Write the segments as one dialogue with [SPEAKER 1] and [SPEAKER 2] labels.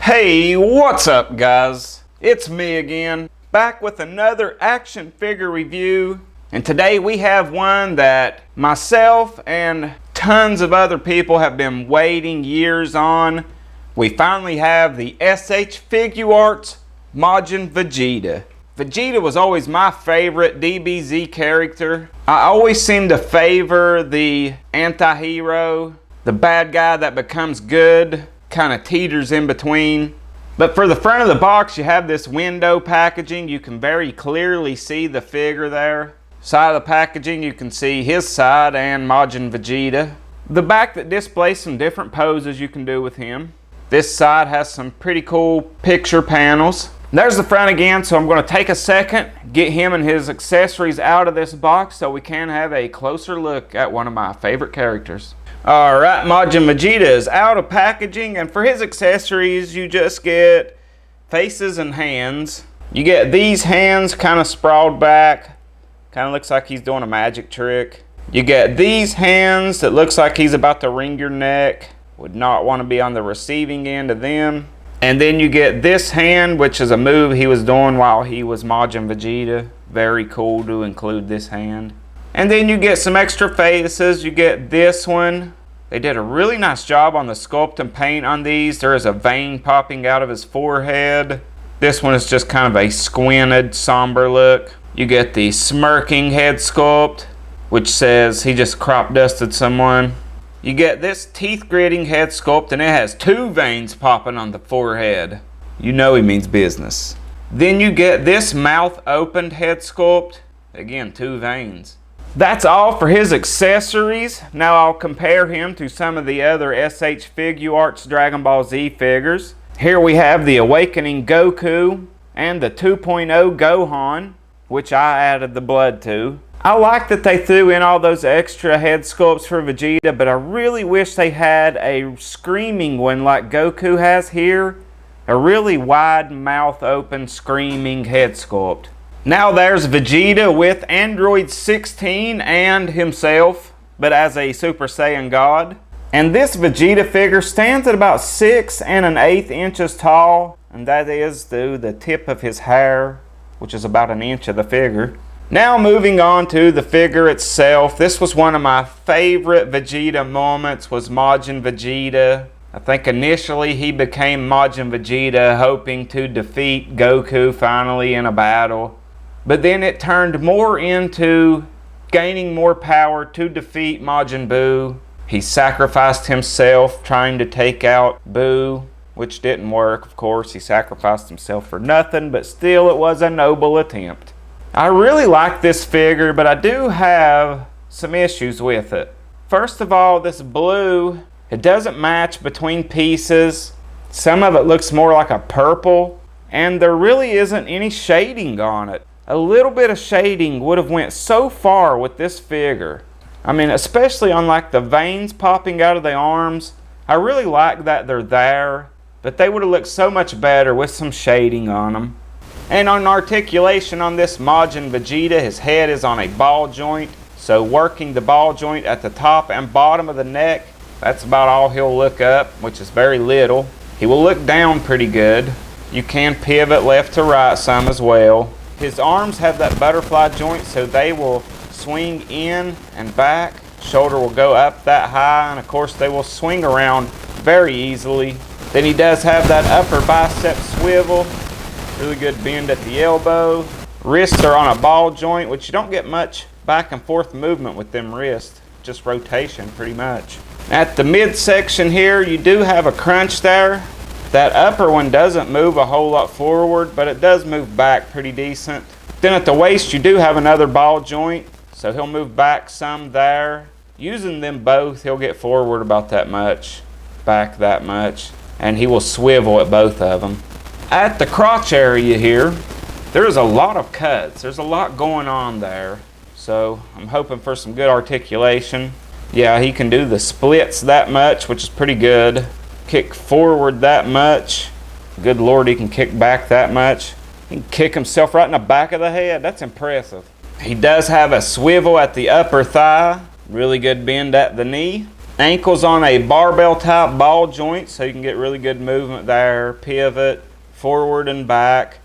[SPEAKER 1] Hey, what's up guys? It's me again, back with another action figure review. And today we have one that myself and tons of other people have been waiting years on. We finally have the SH Figuarts Majin Vegeta. Vegeta was always my favorite DBZ character. I always seem to favor the anti-hero, the bad guy that becomes good, kind of teeters in between. But for the front of the box, you have this window packaging. You can very clearly see the figure there. Side of the packaging, you can see his side and Majin Vegeta. The back that displays some different poses you can do with him. This side has some pretty cool picture panels. There's the front again, so I'm going to take a second, get him and his accessories out of this box so we can have a closer look at one of my favorite characters. Alright, Majin Vegeta is out of packaging, and for his accessories you just get faces and hands. You get these hands kind of sprawled back, kind of looks like he's doing a magic trick. You get these hands that looks like he's about to wring your neck. Would not want to be on the receiving end of them. And then you get this hand, which is a move he was doing while he was Majin Vegeta. Very cool to include this hand. And then you get some extra faces. You get this one. They did a really nice job on the sculpt and paint on these. There is a vein popping out of his forehead. This one is just kind of a squinted, somber look. You get the smirking head sculpt, which says he just crop dusted someone. You get this teeth gritting head sculpt, and it has two veins popping on the forehead. You know he means business. Then you get this mouth opened head sculpt. Again, two veins. That's all for his accessories. Now I'll compare him to some of the other SH Figuarts Dragon Ball Z figures. Here we have the Awakening Goku and the 2.0 Gohan, which I added the blood to. I like that they threw in all those extra head sculpts for Vegeta, but I really wish they had a screaming one like Goku has here. A really wide mouth open screaming head sculpt. Now there's Vegeta with Android 16 and himself, but as a Super Saiyan God. And this Vegeta figure stands at about 6 1/8 inches tall, and that is through the tip of his hair, which is about an inch of the figure. Now moving on to the figure itself. This was one of my favorite Vegeta moments, was Majin Vegeta. I think initially he became Majin Vegeta hoping to defeat Goku finally in a battle. But then it turned more into gaining more power to defeat Majin Buu. He sacrificed himself trying to take out Buu, which didn't work, of course. He sacrificed himself for nothing, but still it was a noble attempt. I really like this figure, but I do have some issues with it. First of all, this blue, it doesn't match between pieces. Some of it looks more like a purple, and there really isn't any shading on it. A little bit of shading would have went so far with this figure. I mean, especially on like the veins popping out of the arms. I really like that they're there, but they would have looked so much better with some shading on them. And on articulation on this Majin Vegeta, his head is on a ball joint. So working the ball joint at the top and bottom of the neck, that's about all he'll look up, which is very little. He will look down pretty good. You can pivot left to right some as well. His arms have that butterfly joint, so they will swing in and back. Shoulder will go up that high, and of course they will swing around very easily. Then he does have that upper bicep swivel. Really good bend at the elbow. Wrists are on a ball joint, which you don't get much back and forth movement with them wrists. Just rotation pretty much. At the midsection here, you do have a crunch there. That upper one doesn't move a whole lot forward, but it does move back pretty decent. Then at the waist, you do have another ball joint, so he'll move back some there. Using them both, he'll get forward about that much, back that much, and he will swivel at both of them. At the crotch area here, there's a lot of cuts. There's a lot going on there. So I'm hoping for some good articulation. Yeah, he can do the splits that much, which is pretty good. Kick forward that much. Good Lord, he can kick back that much. He can kick himself right in the back of the head. That's impressive. He does have a swivel at the upper thigh. Really good bend at the knee. Ankles on a barbell type ball joint, so you can get really good movement there. Pivot, forward and back.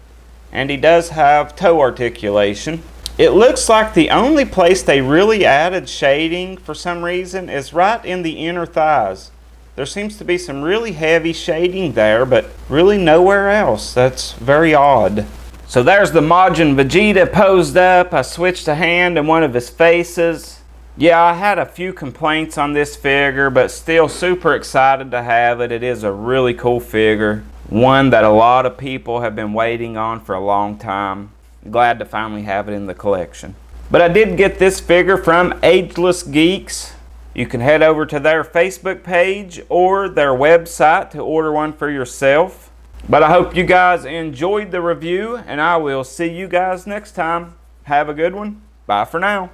[SPEAKER 1] And he does have toe articulation. It looks like the only place they really added shading for some reason is right in the inner thighs. There seems to be some really heavy shading there, but really nowhere else. That's very odd. So there's the Majin Vegeta posed up. I switched a hand in one of his faces. Yeah, I had a few complaints on this figure, but still super excited to have it. It is a really cool figure. One that a lot of people have been waiting on for a long time. Glad to finally have it in the collection. But I did get this figure from Ageless Geeks. You can head over to their Facebook page or their website to order one for yourself. But I hope you guys enjoyed the review, and I will see you guys next time. Have a good one. Bye for now.